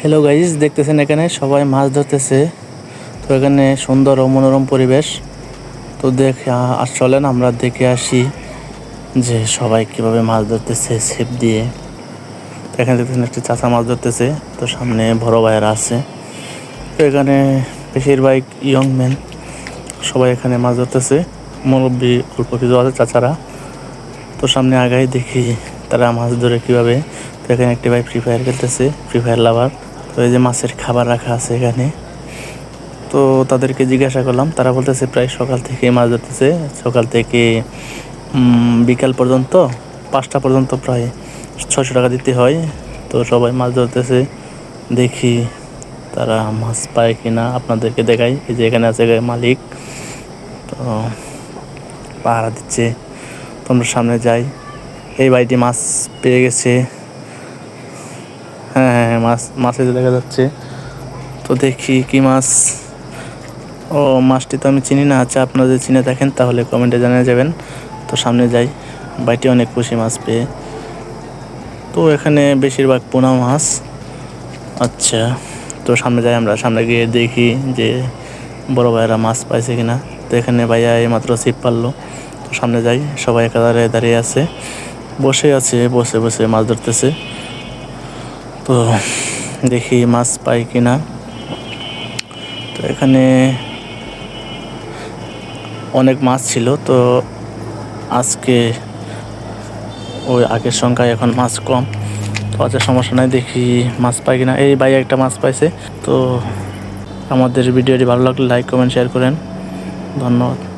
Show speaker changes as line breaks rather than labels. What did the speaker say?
Hello guys, দেখতেছেন এখানে সবাই মাছ ধরতেছে। তো এখানে সুন্দর ও মনোরম পরিবেশ। তো চলেন আমরা দেখে আসি যে সবাই কিভাবে মাছ ধরতেছে ছিপ দিয়ে। তো এখানে দেখতেছেন একটি চাচা মাছ ধরতেছে, তো সামনে বড় ভাইয়েরা আছে। তো এখানে বেশিরভাগ ইয়ং ম্যান সবাই এখানে মাছ ধরতেছে, মুরব্বী অল্প কিছু আছে চাচারা। তো সামনে আগাই দেখি তারা মাছ ধরে কিভাবে। তো এখানে একটি ভাই ফ্রি ফায়ার খেলতেছে, ফ্রি ফায়ার লাভার। তো এই যে মাছের খাবার রাখা আছে এখানে। তো তাদেরকে জিজ্ঞাসা করলাম, তারা বলতেছে প্রায় সকাল থেকে মাছ ধরতেছে, সকাল থেকে বিকাল পর্যন্ত 5টা পর্যন্ত প্রায় 600 টাকা দিতে হয়। তো সবাই মাছ ধরতেছে, দেখি তারা মাছ পায় কিনা আপনাদেরকে দেখাই। এই যে এখানে আছে মালিক, তো পাহারা দিচ্ছে। তোমরা সামনে যাই। এই ভাইটি মাছ পেয়ে গেছে। হ্যাঁ হ্যাঁ হ্যাঁ, মাছ দেখা যাচ্ছে। তো দেখি কি মাছ। ও, মাছটি তো আমি চিনি না। আচ্ছা, আপনারা যদি চিনে থাকেন তাহলে কমেন্টে জানিয়ে যাবেন। তো সামনে যাই, ভাইটি অনেক খুশি মাছ পেয়ে। তো এখানে বেশিরভাগ পোনা মাছ। আচ্ছা, তো সামনে যাই, আমরা সামনে গিয়ে দেখি যে বড় ভাইয়েরা মাছ পাইছে কিনা। তো এখানে ভাইয়া এইমাত্র ছিপ পারলো। তো সামনে যাই, সবাই একাধারে দাঁড়িয়ে আছে, বসে বসে মাছ ধরতেছে। তো দেখি মাছ পাই কিনা। তো এখানে অনেক মাছ ছিল, তো আজকে ওই আগের সংখ্যায় এখন মাছ কম। তো আচ্ছা, সমস্যা নাই, দেখি মাছ পাই কিনা। এই ভাই একটা মাছ পাইছে। তো আমাদের ভিডিওটি ভালো লাগলে লাইক কমেন্ট শেয়ার করেন। ধন্যবাদ।